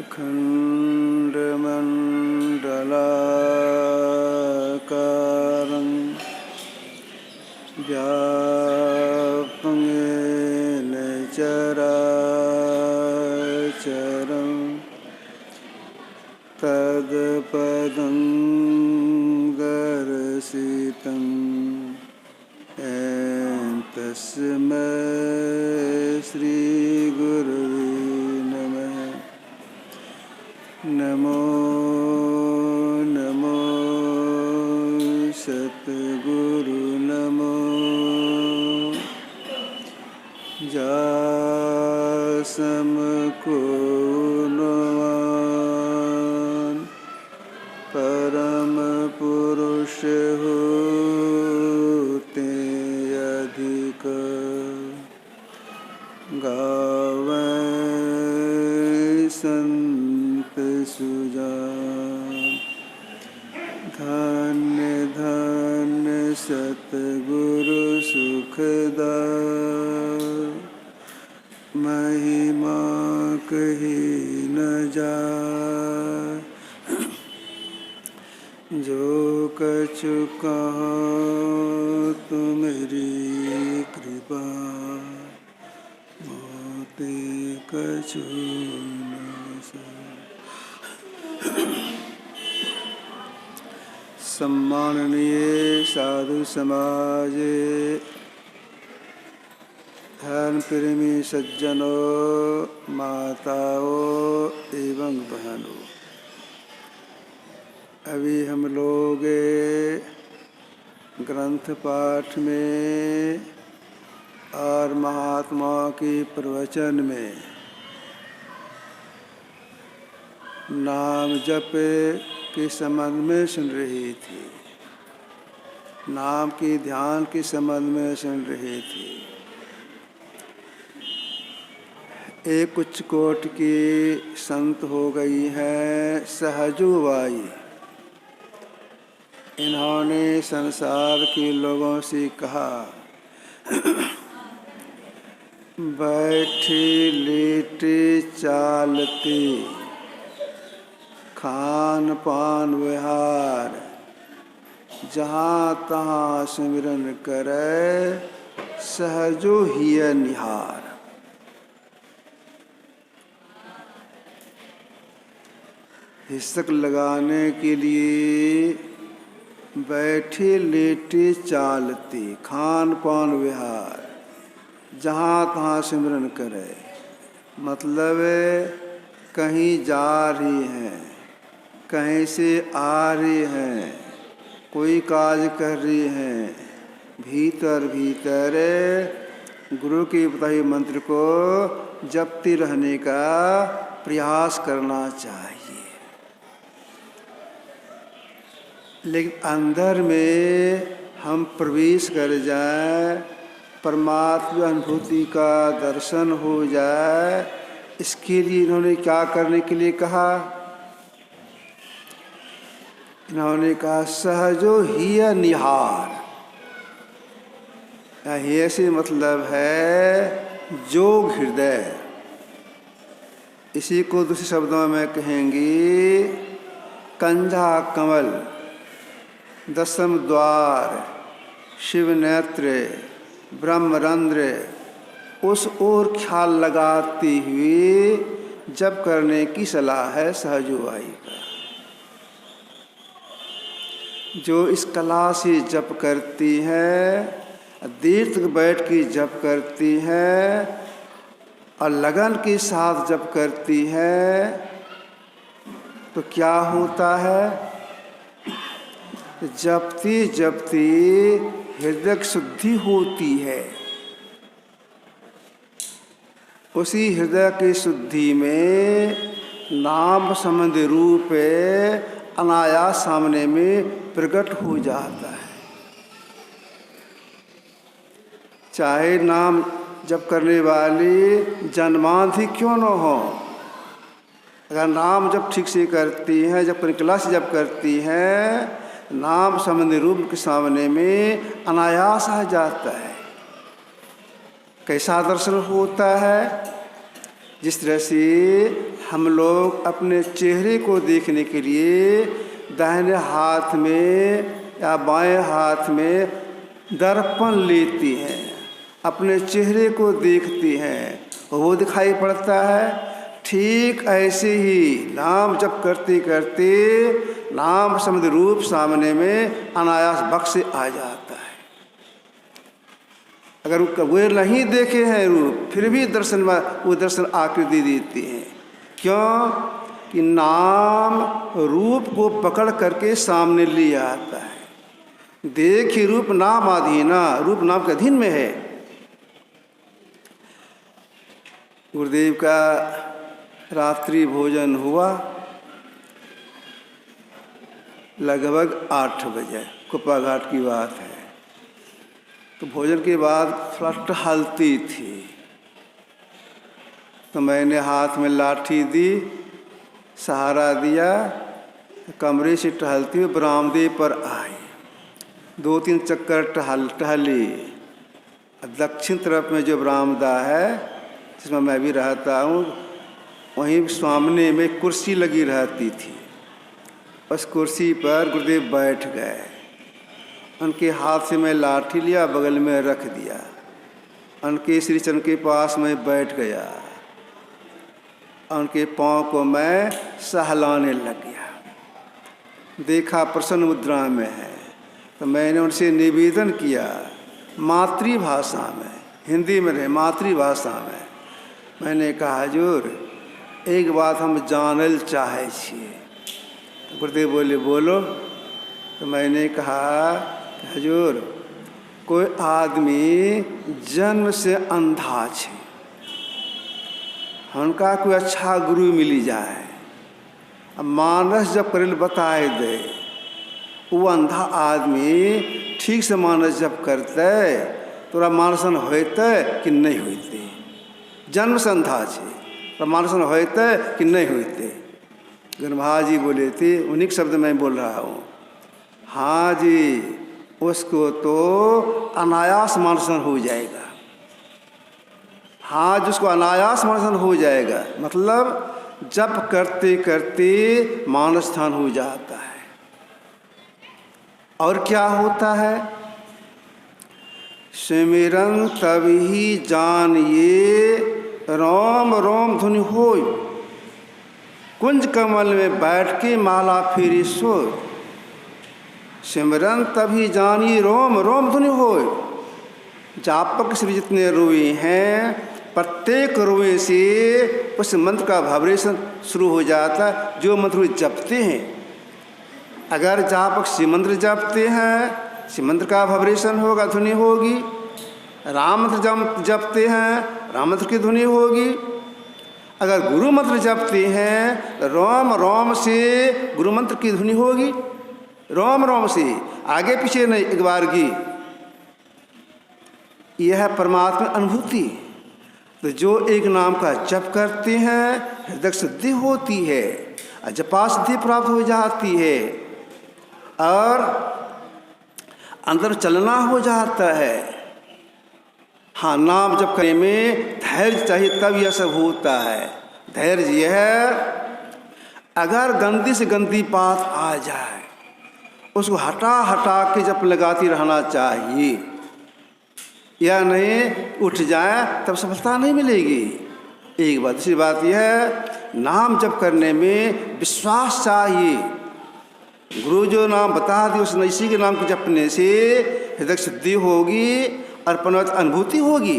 अखण्डमण्डलाकारं व्याप्तं येन चराचरं तत्पदं दर्शितं तस्मै श्रीगुरुवे नमः। नमो नमो सद्गुरु नमो जासमको नवान परम पुरुष होते अधिक गावै संत सुजान। धन्य धन्य सतगुरु सुखदाय महिमा कही न जाय। जो कछु कहो तुम्हारी कृपा मोते कछु न सहे। सम्माननीय साधु समाज, धर्म प्रेमी सज्जनों, माताओं एवं बहनों, अभी हम लोग ग्रंथ पाठ में और महात्माओं के प्रवचन में नाम जप के संबंध में सुन रही थी, नाम के ध्यान के संबंध में सुन रही थी। एक उच्च कोटि की संत हो गई है सहजोबाई। इन्होंने संसार के लोगों से कहा, बैठे लेटे चालते खान पान विहार जहाँ तहाँ सिमरन करे सहजो हिय निहार। हिस्सक लगाने के लिए बैठे लेटे चालते खान पान विहार जहाँ तहाँ सिमरन करे, मतलब कहीं जा रही हैं, कहीं से आ रही हैं, कोई काज कर रही हैं, भीतर भीतर गुरु के बताए मंत्र को जपते रहने का प्रयास करना चाहिए। लेकिन अंदर में हम प्रवेश कर जाए, परमात्मा अनुभूति का दर्शन हो जाए, इसके लिए इन्होंने क्या करने के लिए कहा? इन्होंने कहा सहजो हिय निहार। हिय से मतलब है जोग हृदय। इसी को दूसरे शब्दों में कहेंगे कंझा कमल, दशम द्वार, शिव नेत्र, ब्रह्मरंध्र, उस ओर ख्याल लगाते हुए जप करने की सलाह है सहजोबाई का। जो इस कला से जप करती है, देर तक बैठ के जप करती है और लगन के साथ जप करती है, तो क्या होता है? जपती जपती हृदय शुद्धि होती है। उसी हृदय की शुद्धि में नाम संबंधी रूप अनायास सामने में प्रकट हो जाता है। चाहे नाम जप करने वाली जन्मांधी क्यों न हो, अगर नाम जब ठीक से करती हैं, जब परिकला से जप करती हैं, नाम संबंधी रूप के सामने में अनायास आ जाता है। कैसा दर्शन होता है? जिस तरह से हम लोग अपने चेहरे को देखने के लिए दाहिने हाथ में या बाएं हाथ में दर्पण लेती हैं, अपने चेहरे को देखती हैं, वो दिखाई पड़ता है। ठीक ऐसे ही नाम जप करते करते नाम शब्द रूप सामने में अनायास बख्श से आ जाता है। अगर वे नहीं देखे हैं रूप, फिर भी दर्शन में वो दर्शन आकृति देती हैं। क्यों कि नाम रूप को पकड़ करके सामने ले आता है। देखी रूप नाम अधीना, रूप नाम के अधीन में है। गुरुदेव का रात्रि भोजन हुआ लगभग 8 बजे, कुप्पा घाट की बात है। तो भोजन के बाद थोड़ा टहलती थी, तो मैंने हाथ में लाठी दी, सहारा दिया, कमरे से टहलती हुई बरामदे पर आई। 2-3 चक्कर टहली। दक्षिण तरफ में जो बरामदा है जिसमें मैं भी रहता हूँ, वहीं सामने में कुर्सी लगी रहती थी। उस कुर्सी पर गुरुदेव बैठ गए। उनके हाथ से मैं लाठी लिया, बगल में रख दिया। उनके श्री चरण के पास मैं बैठ गया। उनके पाँव को मैं सहलाने लग गया। देखा प्रसन्न मुद्रा में है, तो मैंने उनसे निवेदन किया मातृभाषा में, हिंदी में रहे मातृभाषा में। मैंने कहा हुजूर एक बात हम जानल चाहे छिए। तो गुरुदेव बोले बोलो। तो मैंने कहा हुजूर कोई आदमी जन्म से अंधा छे, उनका कोई अच्छा गुरु मिली जाए, अब मानस जब करेल बताए दे, वो अंधा आदमी ठीक से मानस जब करते तोरा मानसन होते कि नहीं होते। जन्म से अंधा छे तो मानसन होते कि नहीं होते। गणभा जी बोले थे, उन्हीं के शब्द में बोल रहा हूँ। हाँ जी, उसको तो अनायास मानसन हो जाएगा। हाँ, जिसको अनायास मानसन हो जाएगा मतलब जप करते करते मानस स्थान हो जाता है। और क्या होता है? सिमरन तभी जानिए रोम रोम धुनि होय, कुंज कमल में बैठ के माला फेरी सोय। सिमरन तभी जानिए रोम रोम धुनि होय। जापक श्री जितने रुए हैं, प्रत्येक रुए से उस मंत्र का वाइब्रेशन शुरू हो जाता है। जो मंत्र जपते हैं, अगर जापक शिव मंत्र जपते हैं, शिव मंत्र का वाइब्रेशन होगा, ध्वनि होगी। राम मंत्र जपते हैं, राम मंत्र की ध्वनि होगी। अगर गुरु मंत्र जपते हैं, रोम रोम से गुरु मंत्र की ध्वनि होगी। रोम रोम से, आगे पीछे नहीं, एक बार की। यह है परमात्मा अनुभूति। तो जो एक नाम का जप करते हैं, हृदय शुद्धि होती है, जपा सिद्धि प्राप्त हो जाती है और अंदर चलना हो जाता है। हाँ, नाम जप करने में धैर्य चाहिए, तब यह सब होता है। धैर्य यह है, अगर गंदी से गंदी बात आ जाए उसको हटा हटा के जप लगाती रहना चाहिए, या नहीं उठ जाए तब सफलता नहीं मिलेगी। एक बात। दूसरी बात यह है, नाम जप करने में विश्वास चाहिए। गुरु जो नाम बता दी, उस इसी के नाम को जपने से हृदय शुद्धि होगी और परमात्मा अनुभूति होगी।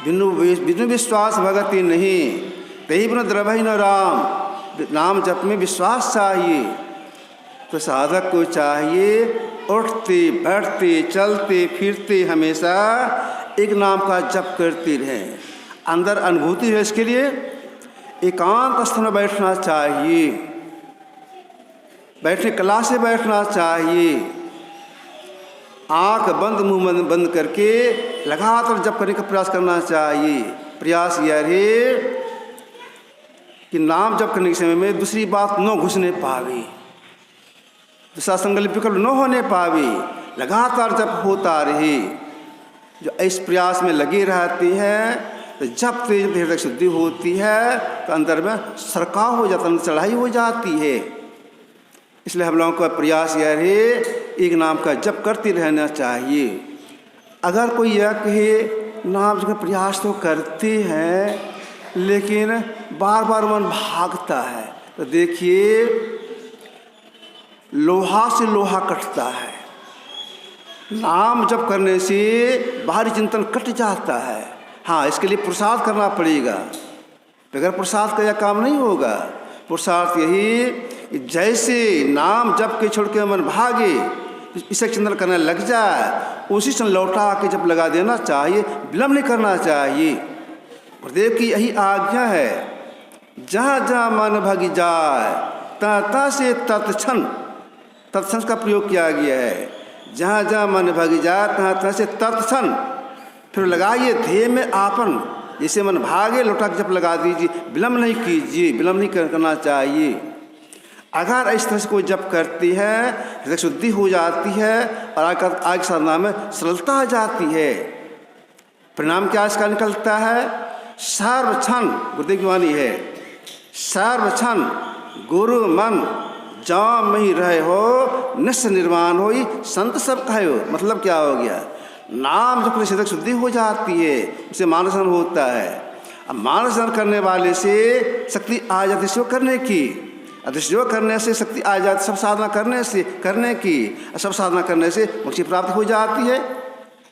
बिनु विश्वास भगति नहीं, तही बिनु द्रवहि न राम। नाम जप में विश्वास चाहिए। तो साधक को चाहिए उठते बैठते चलते फिरते हमेशा एक नाम का जप करते रहें। अंदर अनुभूति है, इसके लिए एकांत स्थान में बैठना चाहिए, बैठने कला से बैठना चाहिए। आँख बंद मुंह बंद करके लगातार जप करने का प्रयास करना चाहिए। प्रयास यह रहे कि नाम जप करने के समय में दूसरी बात न घुसने पावे, दूसरा संकल्प विकल्प न होने पावे, लगातार जप होता रहे। जो इस प्रयास में लगे रहते हैं, तो जब से हृदय शुद्धि होती है तो अंदर में सरकाव हो जाता है, चढ़ाई हो जाती है। इसलिए हम लोगों का प्रयास यह है एक नाम का जप करते रहना चाहिए। अगर कोई यह कहे नाम जप का प्रयास तो करते हैं लेकिन बार बार मन भागता है, तो देखिए लोहा से लोहा कटता है। नाम जप करने से बाहरी चिंतन कट जाता है। हाँ, इसके लिए पुरुषार्थ करना पड़ेगा, बगैर पुरुषार्थ का यह काम नहीं होगा। पुरुषार्थ यही जैसे नाम जप के छोड़ के मन भागे, इसे चिंतन करने लग जाए, उसी से लौटा के जब लगा देना चाहिए, विलम्ब नहीं करना चाहिए। गुरुदेव की यही आज्ञा है, जहाँ जहाँ मन भागी जाए तथा से तत्क्षण, तत्क्षण का प्रयोग किया गया है। जहाँ जहाँ मन भागी जाए तहाँ तहाँ से तत्क्षण, फिर लगाइए ध्येय में आपन, जैसे मन भागे लौटा के जब लगा दीजिए, विलम्ब नहीं कीजिए, विलम्ब नहीं करना चाहिए। अगर इस तरह से कोई जप करती है हृदय शुद्धि हो जाती है और आगे साधना में सरलता आ जाती है। परिणाम क्या इसका निकलता है? सर्वक्षण, गुरुदेव की वाणी है, सर्वक्षण गुरु मन जहाँ में ही रहे हो निश्चय निर्वाण हो संत सब कहे हो। मतलब क्या हो गया? नाम जब हृदय शुद्धि हो जाती है, इसे मानसन होता है। अब मानसन करने वाले से शक्ति आ जाती है करने की, अदृश्य करने से शक्ति आ जाती, सब साधना करने से करने की, सब साधना करने से मुक्ति प्राप्त हो जाती है।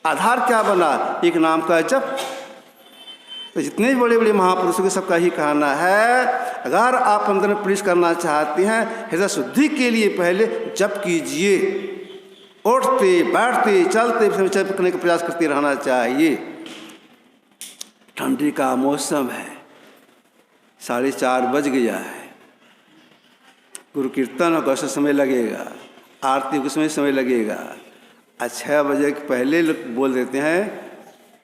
आधार क्या बना? एक नाम का जप। तो जितने भी बड़े बड़े महापुरुषों के सबका ही कहना है, अगर आप अंदर में प्रवेश करना चाहते हैं हृदय शुद्धि के लिए पहले जप कीजिए। उठते बैठते चलते जप करने का प्रयास करते रहना चाहिए। ठंडी का मौसम है, 4:30 बज गया है, गुरु कीर्तन होगा उसमें समय लगेगा, आरती उसमें समय लगेगा। 6 बजे के पहले लोग बोल देते हैं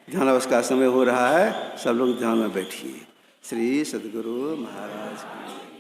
ध्यान अवश्य का समय हो रहा है, सब लोग ध्यान में बैठिए। श्री सद्गुरु महाराज की